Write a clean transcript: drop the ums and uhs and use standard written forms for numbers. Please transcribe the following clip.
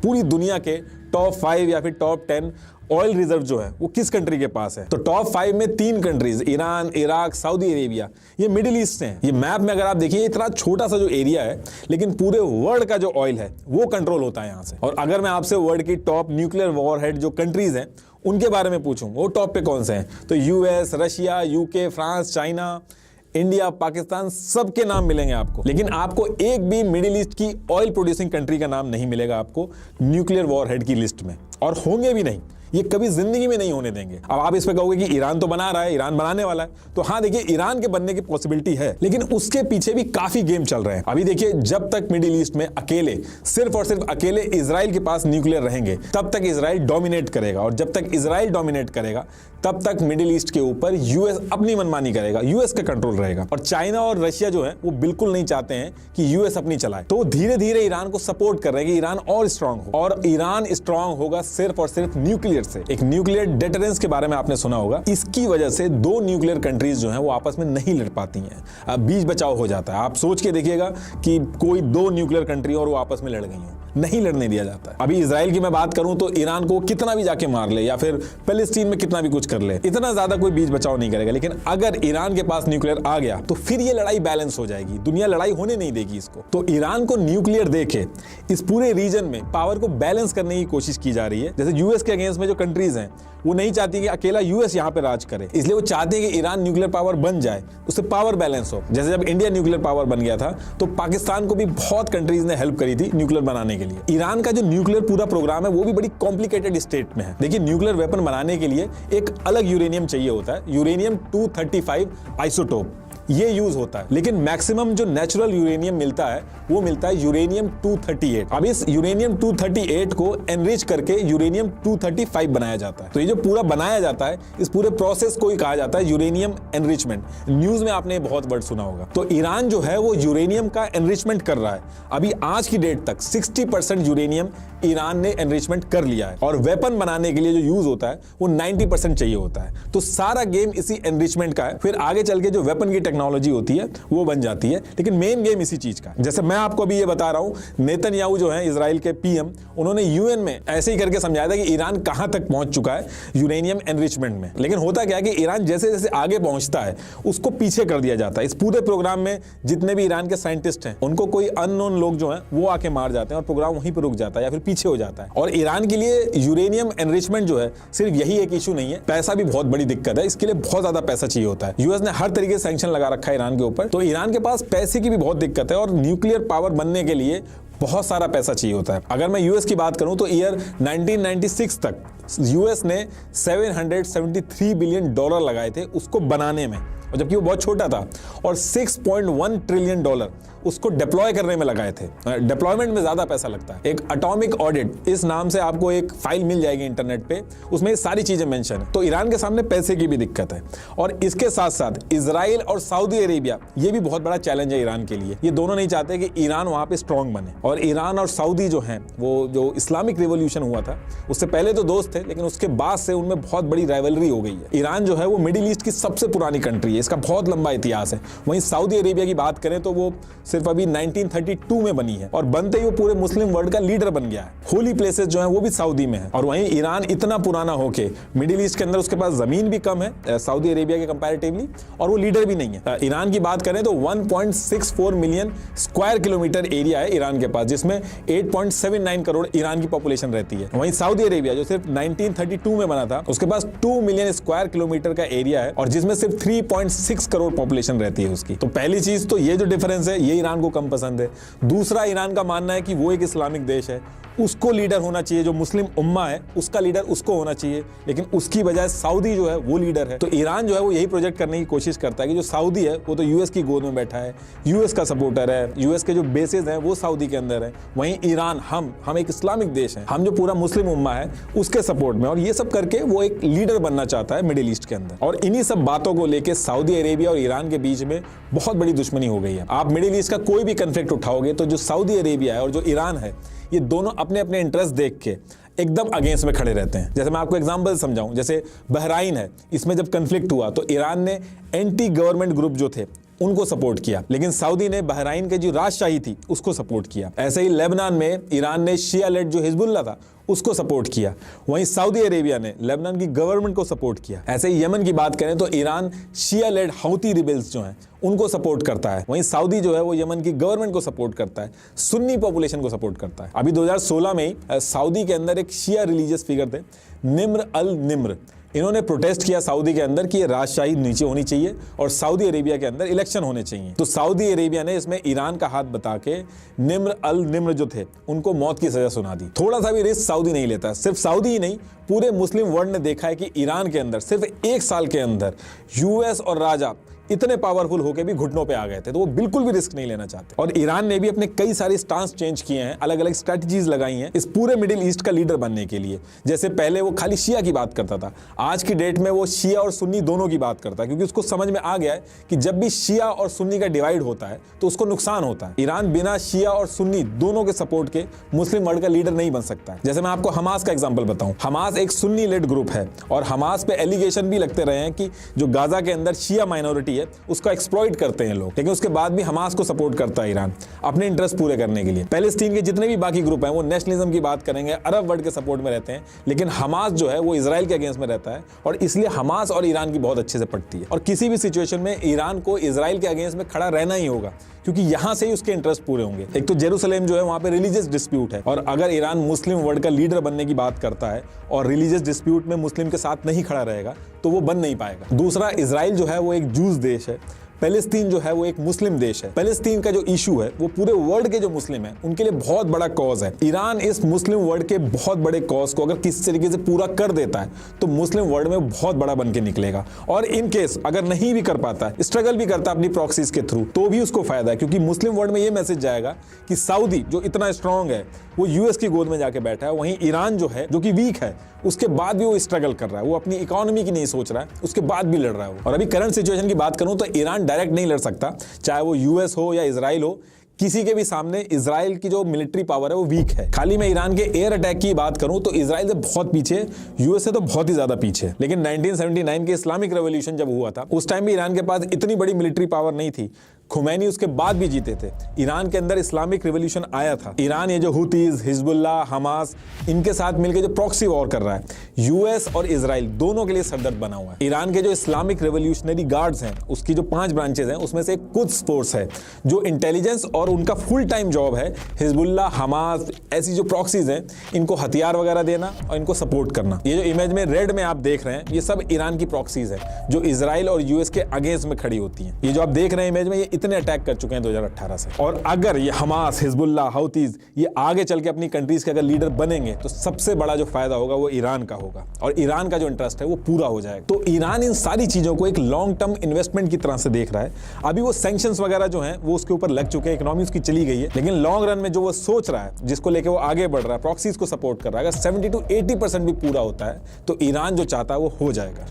पूरी दुनिया के टॉप 5 या फिर टॉप 10 ऑयल रिजर्व जो है वो किस कंट्री के पास है। तो टॉप 5 में 3 countries, Iran, Iraq, Saudi Arabia, ये मिडिल ईस्ट हैं। ये मैप में अगर आप देखिए इतना छोटा सा जो एरिया है, लेकिन पूरे वर्ल्ड का जो ऑयल है वो कंट्रोल होता है यहाँ से। और अगर मैं आपसे वर्ल्ड की टॉप न्यूक्लियर वॉरहेड जो कंट्रीज हैं उनके बारे में पूछूं, वो टॉप पे कौन से हैं, तो US, Russia, UK, France, China, India, Pakistan, सबके नाम मिलेंगे आपको। लेकिन आपको एक भी मिडिल ईस्ट की ऑयल प्रोड्यूसिंग कंट्री का नाम नहीं मिलेगा आपको न्यूक्लियर वॉरहेड की लिस्ट में, और होंगे भी नहीं, ये कभी जिंदगी में नहीं होने देंगे। अब आप इस पे कहोगे कि ईरान तो बना रहा है, ईरान बनाने वाला है, तो हाँ देखिए ईरान के बनने की पॉसिबिलिटी है, लेकिन उसके पीछे भी काफी गेम चल रहे हैं। अभी देखिए जब तक मिडिल ईस्ट में अकेले, सिर्फ और सिर्फ अकेले इजराइल के पास न्यूक्लियर रहेंगे, तब तक इजराइल डोमिनेट करेगा, और जब तक इजराइल डोमिनेट करेगा तब तक मिडिल ईस्ट के ऊपर यूएस अपनी मनमानी करेगा, यूएस का कंट्रोल रहेगा। और चाइना और रशिया जो है वो बिल्कुल नहीं चाहते हैं कि यूएस अपनी चलाए, तो धीरे धीरे ईरान को सपोर्ट कर रहे हैं कि ईरान और स्ट्रांग हो, और ईरान स्ट्रांग होगा सिर्फ और सिर्फ न्यूक्लियर से। एक न्यूक्लियर डेटरेंस के बारे में आपने सुना होगा, इसकी वजह से 2 न्यूक्लियर कंट्रीज जो हैं वो आपस में नहीं लड़ पाती हैं, अब बीच बचाव हो जाता है। आप सोच के देखिएगा कि कोई 2 न्यूक्लियर कंट्री और वो आपस में लड़ गई हो, नहीं लड़ने दिया जाता है। अभी इजराइल की मैं बात करूं तो ईरान को कितना भी जाके मार ले, या फिर पैलेस्टीन में कितना भी कुछ कर ले, इतना ज्यादा कोई बीच बचाव नहीं करेगा। लेकिन अगर ईरान के पास न्यूक्लियर आ गया तो फिर ये लड़ाई बैलेंस हो जाएगी, दुनिया लड़ाई होने नहीं देगी इसको। तो ईरान को न्यूक्लियर देके इस पूरे रीजन में पावर को बैलेंस करने की कोशिश की जा रही है। जैसे यूएस के अगेंस्ट में जो कंट्रीज हैं वो नहीं चाहती कि अकेला यूएस यहाँ पे राज करे, इसलिए वो चाहते हैं कि ईरान न्यूक्लियर पावर बन जाए, उससे पावर बैलेंस हो। जैसे जब इंडिया न्यूक्लियर पावर बन गया था तो पाकिस्तान को भी बहुत कंट्रीज ने हेल्प करी थी न्यूक्लियर बनाने के लिए। ईरान का जो न्यूक्लियर पूरा प्रोग्राम है वो भी बड़ी कॉम्प्लिकेटेड स्टेट में है। देखिए न्यूक्लियर वेपन बनाने के लिए एक अलग यूरेनियम चाहिए होता है, यूरेनियम 235 आइसोटोप, ये यूज होता है। लेकिन मैक्सिमम जो नेचुरल यूरेनियम मिलता है वो मिलता है यूरेनियम 238। अब इस यूरेनियम 238 को एनरिच करके यूरेनियम 235 बनाया जाता है। तो ये जो पूरा बनाया जाता है, इस पूरे प्रोसेस को ही कहा जाता है यूरेनियम एनरिचमेंट। न्यूज में आपने बहुत वर्ड सुना होगा। तो ईरान जो है वो यूरेनियम का एनरिचमेंट कर रहा है। अभी आज की डेट तक 60% यूरेनियम ईरान ने एनरिचमेंट कर लिया है, और वेपन बनाने के लिए जो यूज होता है वो 90% चाहिए होता है। तो सारा गेम इसी एनरिचमेंट का है। फिर आगे चल के जो वेपन की टेक्नोलॉजी होती है वो बन जाती है, लेकिन मेन गेम इसी चीज का है। जैसे मैं आपको अभी ये बता रहा हूं, नेतन्याहू जो है इजराइल के पीएम, उन्होंने यूएन में ऐसे ही करके समझाया था कि ईरान कहां तक पहुंच चुका है यूरेनियम एनरिचमेंट में। लेकिन होता क्या है कि ईरान जैसे जैसे आगे पहुंचता है उसको पीछे कर दिया जाता है। इस पूरे प्रोग्राम में जितने भी ईरान के साइंटिस्ट हैं उनको कोई अननोन लोग जो हैं वो आके मार जाते हैं, और प्रोग्राम वहीं पर रुक जाता है या फिर पीछे हो जाता है। और ईरान के लिए यूरेनियम एनरिचमेंट जो है सिर्फ यही एक इशू नहीं है, पैसा भी बहुत बड़ी दिक्कत है। इसके लिए बहुत ज्यादा पैसा चाहिए होता है। यूएस ने हर तरीके से सैंक्शन लगा रखा है ईरान के ऊपर, तो ईरान के पास पैसे की भी बहुत दिक्कत है, और न्यूक्लियर पावर बनने के लिए बहुत सारा पैसा चाहिए होता है। अगर मैं यूएस की बात करूं तो ईयर 1996 तक यूएस ने $773 बिलियन लगाए थे उसको बनाने में, और जबकि वो बहुत छोटा था, और $6.1 ट्रिलियन उसको डिप्लॉय करने में लगाए थे। डिप्लॉयमेंट में ज्यादा पैसा लगता है। एक एटॉमिक ऑडिट इस नाम से आपको एक फाइल मिल जाएगी इंटरनेट पे, उसमें सारी चीजें मेंशन है। तो ईरान के सामने पैसे की भी दिक्कत है, और इसके साथ साथ इजराइल और सऊदी अरेबिया, ये भी बहुत बड़ा चैलेंज है ईरान के लिए। ये दोनों नहीं चाहते कि ईरान वहां पे स्ट्रांग बने। और ईरान और सऊदी जो है, वो जो इस्लामिक रिवॉल्यूशन हुआ था उससे पहले तो दोस्त थे, लेकिन उसके बाद से उनमें बहुत बड़ी राइवलरी हो गई है। ईरान जो है वो मिडिल ईस्ट की सबसे पुरानी कंट्री है, इसका बहुत लंबा इतिहास है। वहीं सऊदी अरेबिया की बात करें तो वो सिर्फ अभी 1932 में बनी है, और बनते ही वो पूरे मुस्लिम वर्ल्ड का लीडर बन गया है। होली प्लेसेस जो है वो भी सऊदी में है। और वहीं ईरान इतना पुराना होके मिडिल ईस्ट के अंदर उसके पास जमीन भी कम है सऊदी अरेबिया के कंपैरेटिवली, और वो लीडर भी नहीं है। ईरान की बात करें तो 1.64 मिलियन स्क्वायर किलोमीटर एरिया है ईरान के पास, जिसमें 8.79 करोड़ ईरान की पॉपुलेशन रहती है। वहीं सऊदी अरेबिया जो सिर्फ 1932 में बना था, उसके पास 2 मिलियन स्क्वायर किलोमीटर का एरिया है, और जिसमें सिर्फ 3.6 करोड़ पॉपुलेशन रहती है उसकी। तो पहली चीज तो ये जो डिफरेंस है ये ईरान को कम पसंद है। दूसरा, ईरान का मानना है कि वो एक इस्लामिक देश है, उसको लीडर होना चाहिए, जो मुस्लिम उम्मा है उसका लीडर उसको होना चाहिए, लेकिन उसकी बजाय सऊदी जो है वो लीडर है। तो ईरान जो है वो यही प्रोजेक्ट करने की कोशिश करता है कि जो सऊदी है वो तो यूएस की गोद में बैठा है, यूएस का सपोर्टर है, यूएस के जो बेसेस हैं वो सऊदी के अंदर है। वहीं ईरान, हम एक इस्लामिक देश है, हम जो पूरा मुस्लिम उम्मा है उसके सपोर्ट में, और ये सब करके वो एक लीडर बनना चाहता है मिडिल ईस्ट के अंदर। और इन्हीं सब बातों को लेकर सऊदी अरेबिया और ईरान के बीच में बहुत बड़ी दुश्मनी हो गई है। आप मिडिल ईस्ट का कोई भी कंफ्लिक्ट उठाओगे तो जो सऊदी अरेबिया है और जो ईरान है, ये दोनों अपने अपने इंटरेस्ट देख के एकदम अगेंस्ट में खड़े रहते हैं। जैसे मैं आपको एग्जांपल समझाऊं, जैसे बहराइन है, इसमें जब कन्फ्लिक्ट हुआ तो ईरान ने एंटी गवर्नमेंट ग्रुप जो थे उनको सपोर्ट किया, लेकिन सऊदी ने बहराइन के जो राजशाही थी उसको सपोर्ट किया। ऐसे ही लेबनान में ईरान ने शिया लेड जो हिजबुल्लाह था उसको सपोर्ट किया। वहीं सऊदी अरेबिया ने लेबनान की गवर्नमेंट को सपोर्ट किया। ऐसे ही यमन की बात करें तो ईरान शिया लेड हौती रिबेल्स जो हैं उनको सपोर्ट करता है। वहीं सऊदी जो है वो यमन की गवर्नमेंट को सपोर्ट करता है, सुन्नी पॉपुलेशन को सपोर्ट करता है। अभी 2016 में ही सऊदी के अंदर एक शिया रिलीजियस फिगर थे, निम्र अल निम्र, इन्होंने प्रोटेस्ट किया सऊदी के अंदर कि ये राजशाही नीचे होनी चाहिए और सऊदी अरेबिया के अंदर इलेक्शन होने चाहिए। तो सऊदी अरेबिया ने इसमें ईरान का हाथ बता के निम्र अल निम्र जो थे उनको मौत की सजा सुना दी। थोड़ा सा भी रिस्क सऊदी नहीं लेता। सिर्फ सऊदी ही नहीं, पूरे मुस्लिम वर्ल्ड ने देखा है कि ईरान के अंदर सिर्फ 1 साल के अंदर यूएस और राजा इतने पावरफुल होकर भी घुटनों पे आ गए थे, तो वो बिल्कुल भी रिस्क नहीं लेना चाहते। और ईरान ने भी अपने कई सारे स्टांस चेंज किए हैं, अलग अलग स्ट्रेटजीज लगाई हैं इस पूरे मिडिल ईस्ट का लीडर बनने के लिए। जैसे पहले वो खाली शिया की बात करता था, आज की डेट में वो शिया और सुन्नी दोनों की बात करता है, क्योंकि उसको समझ में आ गया है कि जब भी शिया और सुन्नी का डिवाइड होता है तो उसको नुकसान होता है। ईरान बिना शिया और सुन्नी दोनों के सपोर्ट के मुस्लिम वर्ल्ड का लीडर नहीं बन सकता है। जैसे मैं आपको हमास का एग्जाम्पल बताऊं, हमास एक सुन्नी लेड ग्रुप है और हमास पे एलिगेशन भी लगते रहे हैं कि जो गाजा के अंदर शिया माइनॉरिटी है उसका एक्सप्लॉइट करते हैं लोग, लेकिन उसके बाद भी हमास को सपोर्ट करता है ईरान अपने इंटरेस्ट पूरे करने के लिए। पैलेस्टीन के जितने भी बाकी ग्रुप हैं वो नेशनलिज्म की बात करेंगे, अरब वर्ल्ड के सपोर्ट में रहते हैं, लेकिन हमास जो है वो इजराइल के अगेंस्ट में रहता है और इसलिए हमास और ईरान की बहुत अच्छे से पटती है। और किसी भी सिचुएशन में ईरान को इजराइल के अगेंस्ट में खड़ा रहना ही होगा, क्योंकि यहां से ही उसके इंटरेस्ट पूरे होंगे। एक तो जेरूसलेम जो है वहां पे रिलीजियस डिस्प्यूट है, और अगर ईरान मुस्लिम वर्ल्ड का लीडर बनने की बात करता है और रिलीजियस डिस्प्यूट में मुस्लिम के साथ नहीं खड़ा रहेगा तो वो बन नहीं पाएगा। दूसरा, इजराइल जो है वो एक जूस देश है, पैलेस्तीन जो है वो एक मुस्लिम देश है। पैलेस्तीन का जो इशू है वो पूरे वर्ल्ड के जो मुस्लिम है उनके लिए बहुत बड़ा कॉज है। ईरान इस मुस्लिम वर्ल्ड के बहुत बड़े कॉज को अगर किसी तरीके से पूरा कर देता है तो मुस्लिम वर्ल्ड में बहुत बड़ा बन के निकलेगा। और इन केस अगर नहीं भी कर पाता है, स्ट्रगल भी करता है अपनी प्रॉक्सीज के थ्रू, तो भी उसको फायदा है, क्योंकि मुस्लिम वर्ल्ड में ये मैसेज जाएगा कि सऊदी जो इतना स्ट्रांग है वो यूएस की गोद में जाके बैठा है, वहीं ईरान जो है जो कि वीक है उसके बाद भी वो स्ट्रगल कर रहा है, वो अपनी इकोनॉमी की नहीं सोच रहा है, उसके बाद भी लड़ रहा है वो। और अभी करंट सिचुएशन की बात करूं तो ईरान डायरेक्ट नहीं लड़ सकता, चाहे वो यूएस हो या इजराइल हो, किसी के भी सामने इजराइल की जो मिलिट्री पावर है वो वीक है। खाली मैं ईरान के एयर अटैक की बात करूं तो इजराइल से बहुत पीछे, यूएस से तो बहुत ही ज्यादा पीछे। लेकिन 1979 के इस्लामिक रेवोल्यूशन जब हुआ था उस टाइम भी ईरान के पास इतनी बड़ी मिलिट्री पावर नहीं थी। खुमैनी उसके बाद भी जीते थे। ईरान के अंदर इस्लामिक रिवॉल्यूशन आया था। ईरान ये जो हुतीज, हिजबुल्लाह, हमास, इनके साथ मिलकर जो प्रॉक्सी वॉर कर रहा है, यूएस और इजराइल दोनों के लिए सरदर्द बना हुआ है। ईरान के जो इस्लामिक रिवॉल्यूशनरी गार्ड्स हैं उसकी जो 5 ब्रांचेज हैं उसमें से एक कुद्स फोर्स है जो इंटेलिजेंस और उनका फुल टाइम जॉब है हिजबुल्लाह, हमास, ऐसी जो प्रॉक्सीज हैं इनको हथियार वगैरह देना और इनको सपोर्ट करना। ये जो इमेज में रेड में आप देख रहे हैं ये सब ईरान की प्रॉक्सीज है जो इजराइल और यूएस के अगेंस्ट में खड़ी होती हैं। ये जो आप देख रहे हैं इमेज में, ये इतने अटैक कर चुके हैं 2018 से। और अगर ये हमास, हिजबुल्लाह, हौतीज ये आगे चल के अपनी कंट्रीज के अगर लीडर बनेंगे तो सबसे बड़ा जो फायदा होगा वो ईरान का होगा और ईरान का जो इंटरेस्ट है वो पूरा हो जाएगा। तो ईरान इन सारी चीजों को एक लॉन्ग टर्म इन्वेस्टमेंट की तरह से देख रहा है। अभी वो सैंक्शंस वगैरह जो हैं वो उसके ऊपर लग चुके हैं, इकोनॉमी उसकी चली गई है, लेकिन लॉन्ग रन में जो वो सोच रहा है, जिसको लेके वो आगे बढ़ रहा है, प्रॉक्सीज को सपोर्ट कर रहा है, अगर 70 to 80% भी पूरा होता है तो ईरान जो चाहता है वो हो जाएगा।